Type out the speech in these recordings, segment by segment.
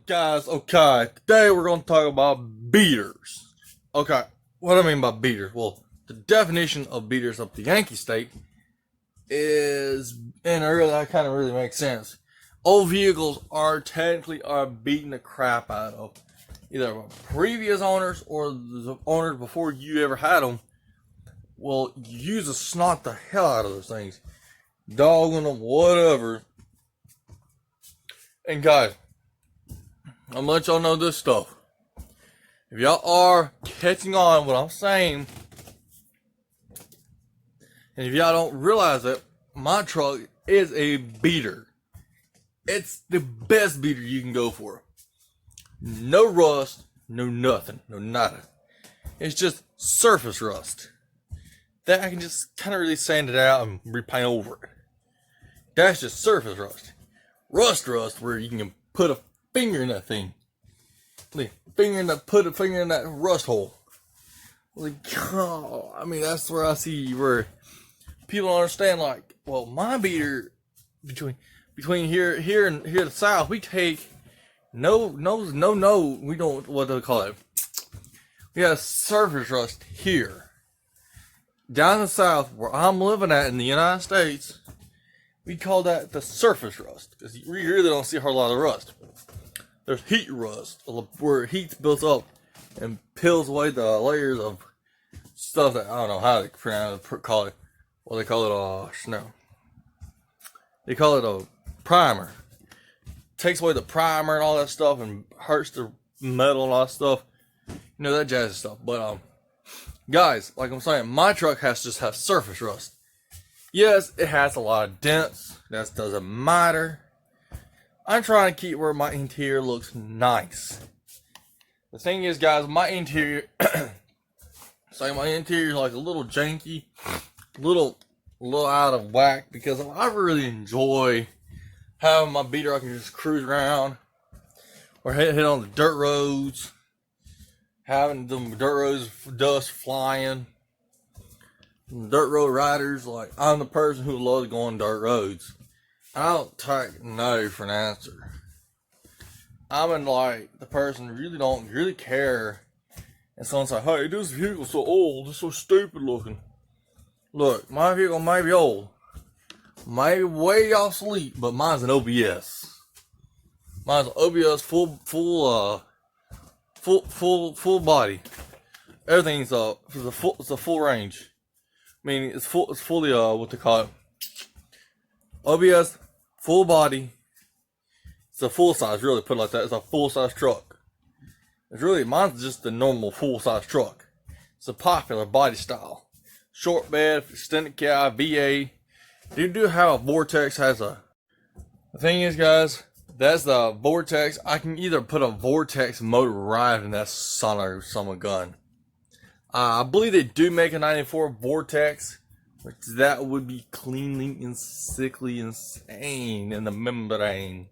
Guys, okay, today we're going to talk about beaters. Okay, what do I mean by beaters? Well, the definition of beaters up the Yankee state is, and that kind of really makes sense. Old vehicles are technically beating the crap out of either previous owners or the owners before you ever had them. Well, you use to snot the hell out of those things, dogging them, whatever. And guys, I'm gonna let y'all know this stuff. If y'all are catching on what I'm saying, and if y'all don't realize it, my truck is a beater. It's the best beater you can go for. No rust, no nothing, no nada. It's just surface rust. That I can just kind of really sand it out and repaint over it. That's just surface rust. Rust, where you can put a finger in that thing. Put a finger in that rust hole. Like, oh, I mean, that's where I see where people understand. Like, well, my beater between here and here to south, we take we don't, what do they call it? We got surface rust here. Down in the south, where I'm living at in the United States, we call that the surface rust, because you really don't see a whole lot of rust. There's heat rust, where heat's built up and peels away the layers of stuff that I don't know how to call it. Well, they call it snow. They call it a primer. Takes away the primer and all that stuff and hurts the metal and all that stuff. You know, that jazzy stuff. But guys, like I'm saying, my truck just has surface rust. Yes, it has a lot of dents. That doesn't matter. I'm trying to keep where my interior looks nice. The thing is, guys, my interior, my interior is like a little janky, little out of whack, because I really enjoy having my beater. I can just cruise around or hit on the dirt roads, having the dirt roads dust flying. Dirt road riders, like, I'm the person who loves going dirt roads. I don't take no for an answer. I'm like the person who don't really care. And someone's like, hey, this vehicle's so old, it's so stupid looking. Look, my vehicle may be old, may be way obsolete, but mine's an OBS. Mine's an OBS full body. Everything's it's a full range. I mean, it's fully what they call it. OBS, full body. It's a full size, really, put it like that. It's a full size truck. It's really, mine's just the normal full size truck. It's a popular body style. Short bed, extended cab, VA. You do have a Vortex, the thing is, guys, that's the Vortex. I can either put a Vortex motor right in that son of a gun. I believe they do make a 94 Vortex, which that would be cleanly and sickly insane in the membrane.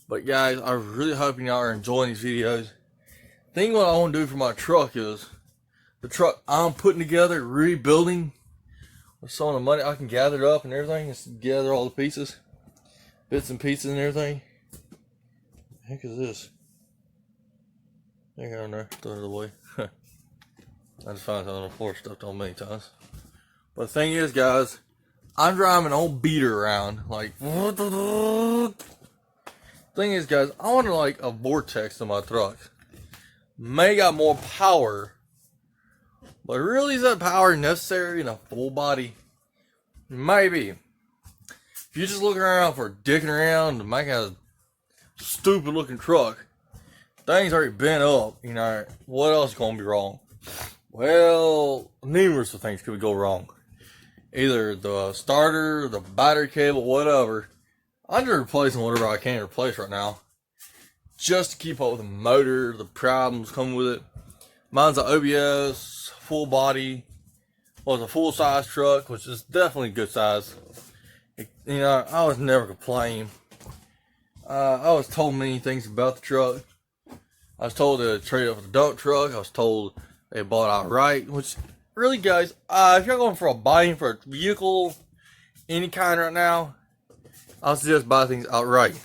But guys, I really hope y'all are enjoying these videos. The thing what I want to do for my truck is, the truck I'm putting together, rebuilding, with some of the money I can gather up and everything, just gather all the pieces, bits and pieces and everything. What the heck is this? I don't know, throw it away. I just found it on the floor, stuffed on many times. But the thing is, guys, I'm driving an old beater around. Like, thing is, guys, I want like a Vortex in my truck. May got more power, but really is that power necessary in a full body? Maybe. If you're just looking around for dicking around to make a stupid looking truck, things already bent up, you know, what else is going to be wrong? Well, numerous of things could go wrong. Either the starter, the battery cable, whatever. I'm just replacing whatever I can replace right now, just to keep up with the motor, the problems come with it. Mine's an OBS, full body. Well, it's a full size truck, which is definitely a good size. You know, I was never complaining. I was told many things about the truck. I was told to trade it for the dump truck. I was told they bought it outright, which really, guys, if you're going for a buying for a vehicle, any kind right now, I'll suggest buy things outright.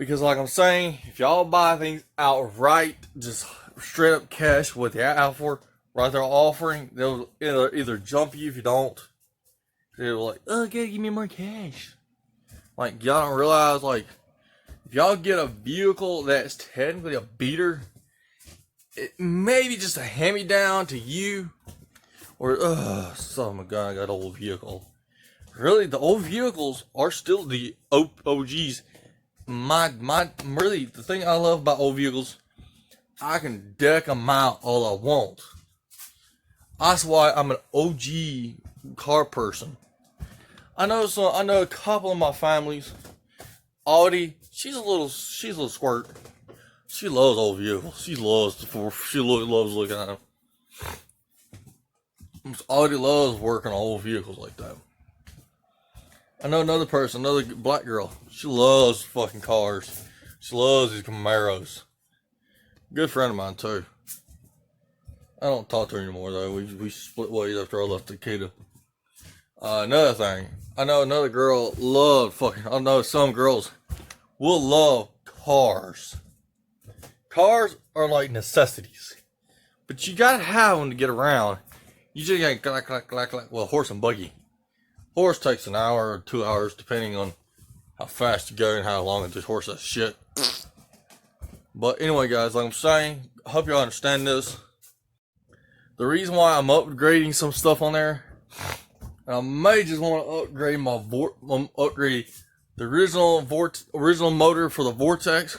Because like I'm saying, if y'all buy things outright, just straight up cash with the offer, right there offering, they'll either jump you if you don't. They're like, oh, gotta give me more cash. Like, y'all don't realize, like, if y'all get a vehicle that's technically a beater, it may be just a hand-me-down to you. Or, oh my god, I got an old vehicle. Really, the old vehicles are still the OGs. Really, the thing I love about old vehicles, I can deck them out all I want. That's why I'm an OG car person. I know a couple of my families. Audie, she's a little squirt. She loves old vehicles. She loves looking at them. Audie loves working on old vehicles like that. I know another person, another black girl. She loves fucking cars. She loves these Camaros. Good friend of mine too. I don't talk to her anymore though. We split ways after I left Takeda. Another thing, I know another girl loved fucking. I know some girls will love cars. Cars are like necessities, but you gotta have them to get around. You just gotta well, horse and buggy. Horse takes an hour or 2 hours depending on how fast you go and how long this horse does shit. But anyway, guys, like I'm saying, I hope y'all understand this. The reason why I'm upgrading some stuff on there, I may just want to upgrade upgrade the original motor for the Vortex.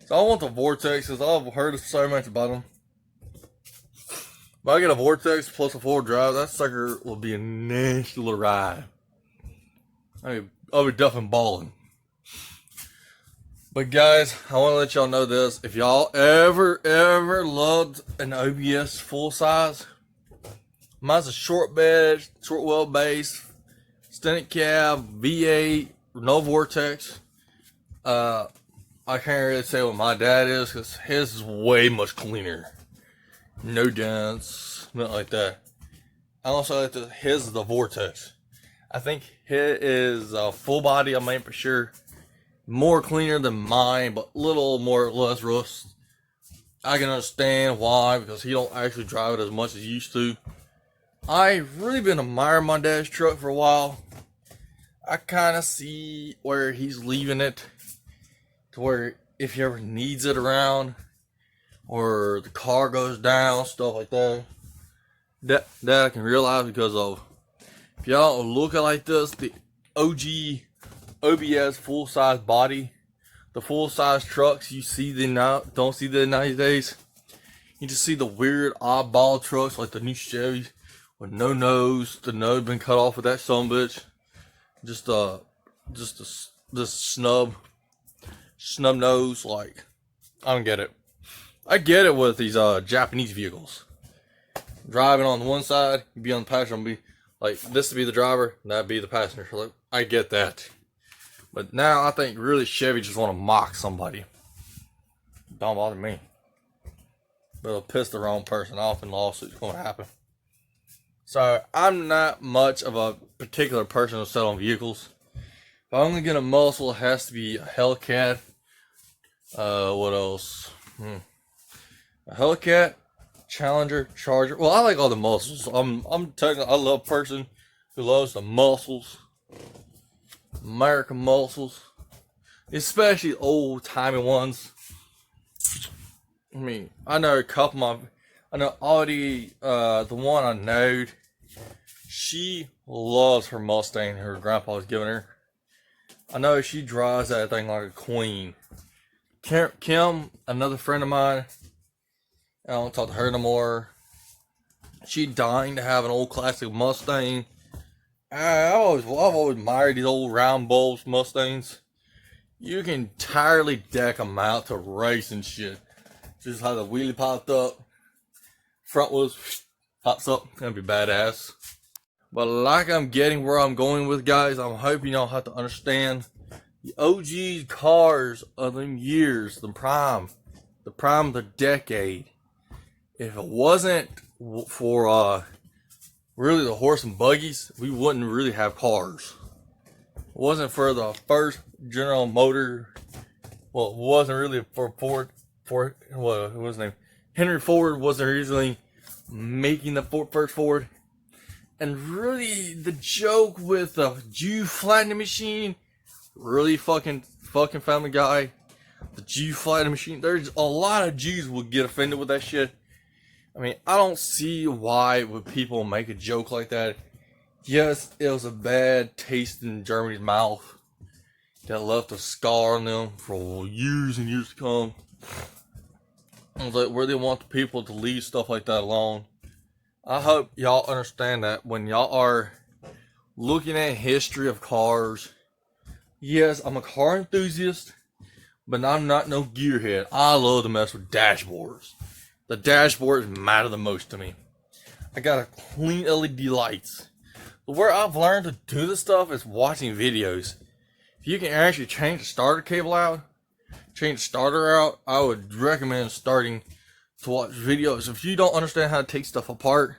So I want the Vortex because I've heard so much about them. If I get a Vortex plus a 4-wheel drive, that sucker will be a nasty little ride. I'll be duffing balling. But guys, I want to let y'all know this. If y'all ever loved an OBS full size, mine's a short bed, short wheelbase, extended cab, V8, no Vortex. I can't really say what my dad is because his is way much cleaner. No dents, nothing like that. I also like his is the Vortex. I think his is a full body, I mean for sure. More cleaner than mine, but little more or less rust. I can understand why, because he don't actually drive it as much as he used to. I've really been admiring my dad's truck for a while. I kind of see where he's leaving it, to where if he ever needs it around, or the car goes down, stuff like that. That I can realize because of, if y'all look at like this, the OG OBS full size body, the full size trucks you see don't see them nowadays. You just see the weird oddball trucks like the new Chevys with no nose, the nose been cut off with that sumbitch. Just snub nose. Like, I don't get it. I get it with these Japanese vehicles. Driving on the one side, you be on the passenger, be like this to be the driver, and that'd be the passenger. Like, I get that. But now I think really Chevy just want to mock somebody. Don't bother me. But it'll piss the wrong person off and lawsuit's going to happen. So I'm not much of a particular person to sell on vehicles. If I'm going to get a muscle, it has to be a Hellcat. What else? A Hellcat, Challenger, Charger. Well, I like all the muscles. I'm telling you, I love a person who loves the muscles. American muscles. Especially old timey ones. I mean, I know a couple of I know Audie, the one I know, she loves her Mustang her grandpa was giving her. I know she drives that thing like a queen. Kim, another friend of mine, I don't talk to her no more. She dying to have an old classic Mustang. I've always admired these old round bulbs Mustangs. You can entirely deck them out to race and shit. Just how the wheelie popped up, front wheels pops up, gonna be badass. But like I'm getting where I'm going with, guys, I'm hoping y'all have to understand the OG cars of them years, the prime of the decade. If it wasn't for really the horse and buggies, we wouldn't really have cars. It wasn't for the first General Motor Well, it wasn't really for Ford. What was his name? Henry Ford wasn't originally making the first Ford. And really, the joke with the Jew flattening machine, really fucking Family Guy. The Jew flattening machine. There's a lot of Jews would get offended with that shit. I mean, I don't see why would people make a joke like that. Yes, it was a bad taste in Germany's mouth that left a scar on them for years and years to come. I was like, where they want the people to leave stuff like that alone. I hope y'all understand that when y'all are looking at history of cars. Yes, I'm a car enthusiast, but I'm not no gearhead. I love to mess with dashboards. The dashboards matter the most to me. I got a clean LED lights. Where I've learned to do this stuff is watching videos. If you can actually change the starter cable out, change the starter out, I would recommend starting to watch videos. If you don't understand how to take stuff apart,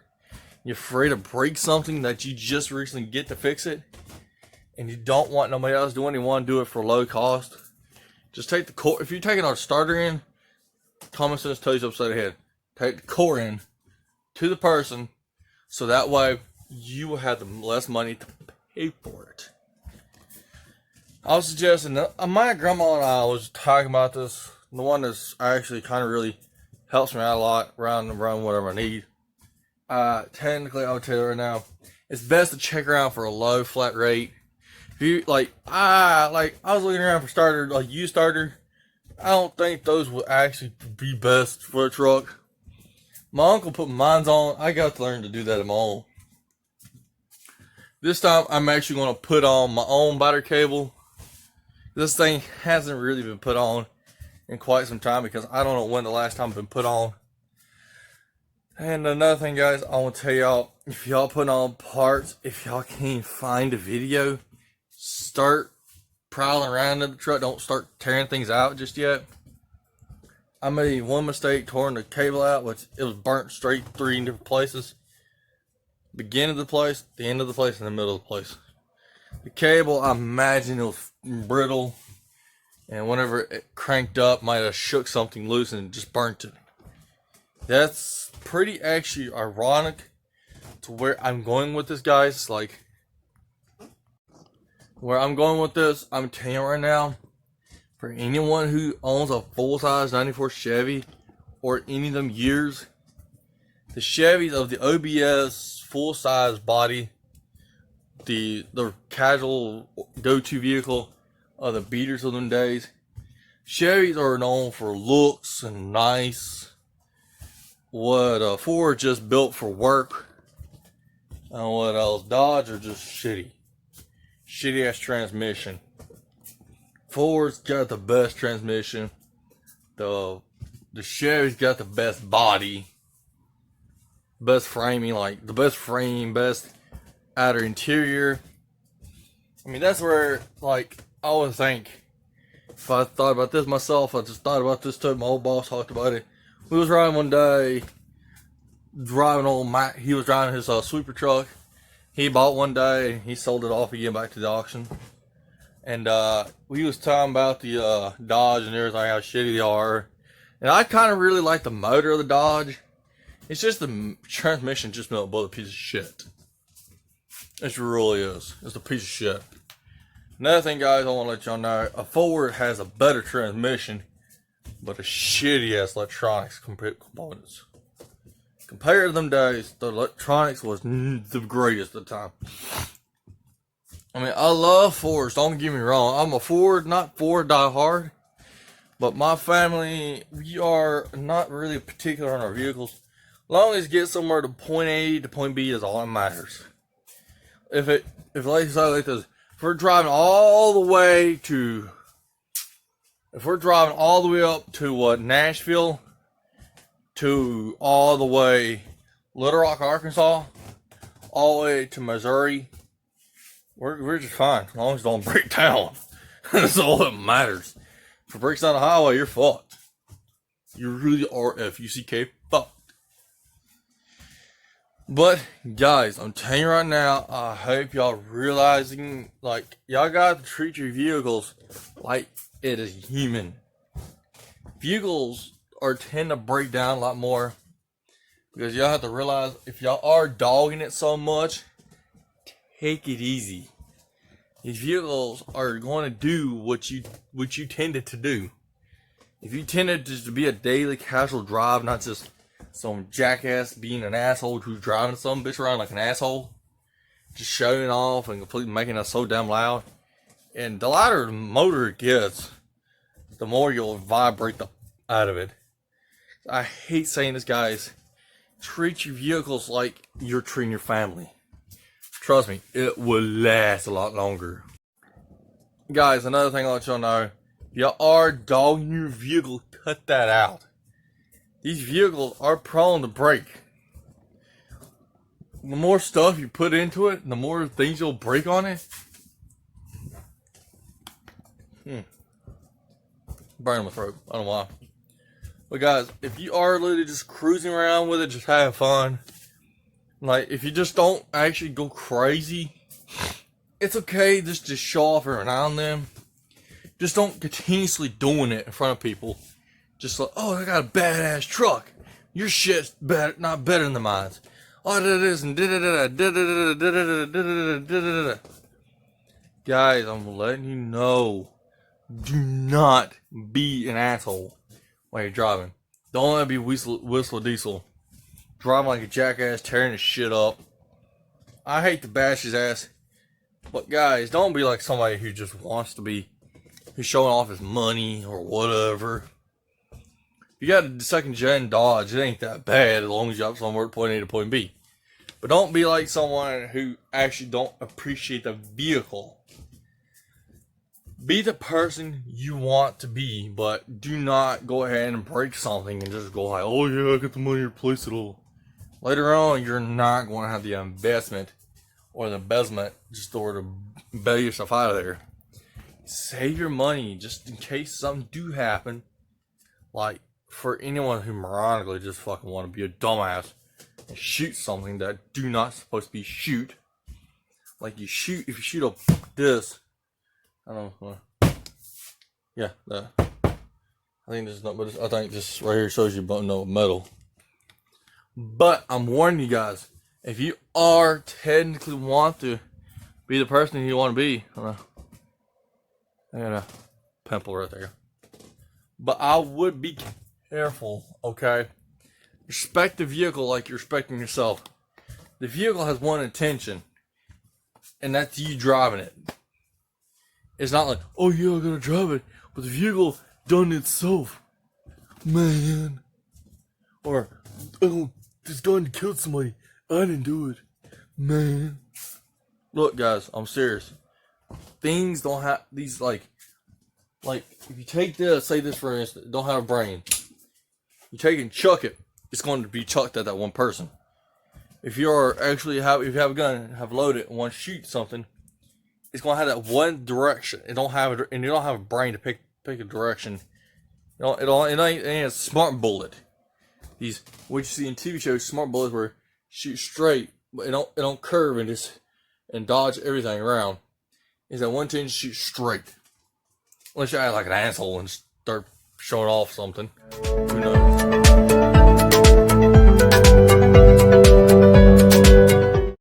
you're afraid to break something that you just recently get to fix it, and you don't want nobody else doing it, you want to do it for low cost, just take the core. If you're taking our starter in, common sense tells you upside the head. Take the core in to the person, so that way you will have the less money to pay for it. I was suggesting that my grandma and I was talking about this. The one that's actually kind of really helps me out a lot around whatever I need. Technically, I would tell you right now, it's best to check around for a low flat rate. If you I was looking around for starter, like used starter. I don't think those would actually be best for a truck. My uncle put mines on. I got to learn to do that at my own. This time, I'm actually going to put on my own battery cable. This thing hasn't really been put on in quite some time because I don't know when the last time it's been put on. And another thing, guys, I want to tell y'all, if y'all putting on parts, if y'all can't find a video, start prowling around in the truck. Don't start tearing things out just yet. I made one mistake, torn the cable out, which it was burnt straight 3 different places. Beginning of the place, the end of the place, and the middle of the place. The cable, I imagine it was brittle, and whenever it cranked up, might have shook something loose and just burnt it. That's pretty actually ironic to where I'm going with this, guys. Like, where I'm going with this, I'm telling you right now, for anyone who owns a full-size 94 Chevy or any of them years, the Chevys of the OBS full-size body, the casual go-to vehicle of the beaters of them days, Chevys are known for looks and nice. What Ford just built for work, and what else? Dodge are just shitty ass transmission. Ford's got the best transmission. The Chevy's got the best body, best framing, like the best frame, best outer interior. I mean, that's where, like, I would think, if I thought about this myself, I just thought about this too. My old boss talked about it. We was riding one day, driving old Mac. He was driving his sweeper truck. He bought one day, and he sold it off again back to the auction. And we was talking about the Dodge and everything, how shitty they are. And I kind of really like the motor of the Dodge. It's just the transmission just built a piece of shit. It really is. It's a piece of shit. Another thing, guys, I want to let y'all know, a Ford has a better transmission, but a shitty ass electronics components. Compared to them days, the electronics was the greatest at the time. I mean, I love Fords, don't get me wrong. I'm a Ford, not Ford die hard. But my family, we are not really particular on our vehicles. As long as it gets somewhere to point A to point B is all that matters. If like this, if we're driving all the way up to Nashville, to all the way Little Rock, Arkansas, all the way to Missouri, we're just fine as long as it don't break down. That's all that matters. If it breaks down the highway, you're fucked. You really are F-U-C-K fucked. But guys, I'm telling you right now, I hope y'all realizing, like, y'all got to treat your vehicles like it is human. Vehicles tend to break down a lot more because y'all have to realize if y'all are dogging it so much, take it easy. These vehicles are going to do what you tended to do. If you tended to be a daily casual drive, not just some jackass being an asshole who's driving some bitch around like an asshole, just showing off and completely making us so damn loud. And the louder the motor it gets, the more you'll vibrate the out of it. I hate saying this, guys. Treat your vehicles like you're treating your family. Trust me, it will last a lot longer. Guys, another thing I'll let y'all know. If y'all are dogging your vehicle, cut that out. These vehicles are prone to break. The more stuff you put into it, the more things you'll break on it. Burning my throat. I don't know why. But guys, if you are literally just cruising around with it, just having fun, like if you just don't actually go crazy, it's okay just to show off every now and then. Just don't continuously doing it in front of people. Just like, oh, I got a badass truck. Your shit's better, not better than mine. Oh, I did this and guys, I'm letting you know. Do not be an asshole while you're driving. Don't let it be whistle diesel. Driving like a jackass, tearing his shit up. I hate to bash his ass. But guys, don't be like somebody who just wants to be, who's showing off his money or whatever. If you got a second gen Dodge, it ain't that bad as long as you have somewhere to point A to point B. But don't be like someone who actually don't appreciate the vehicle. Be the person you want to be, but do not go ahead and break something and just go like, oh yeah, I got the money to replace it all. Later on, you're not going to have the investment or the embezzlement just to bail yourself out of there. Save your money just in case something do happen. Like, for anyone who moronically just fucking want to be a dumbass and shoot something that do not supposed to be shoot. Like if you shoot up this, I don't know. Yeah, I think this is not, but I think this right here shows you no metal. But I'm warning you guys, if you are technically want to be the person you want to be, I got a pimple right there. But I would be careful, okay? Respect the vehicle like you're respecting yourself. The vehicle has one intention, and that's you driving it. It's not like, oh yeah, I gotta drive it, but the vehicle done itself, man. Or, oh, this gun killed somebody, I didn't do it, man. Look, guys, I'm serious. Things don't have these like if you take this, say this for instance, don't have a brain. You take it and chuck it, it's going to be chucked at that one person. If you have a gun and have loaded and want to shoot something, it's gonna have that one direction. It don't have it, and you don't have a brain to pick a direction. It ain't a smart bullet. These what you see in TV shows, smart bullets where shoot straight, but it don't curve and dodge everything around. Is that one thing to shoot straight? Unless you act like an asshole and start showing off something.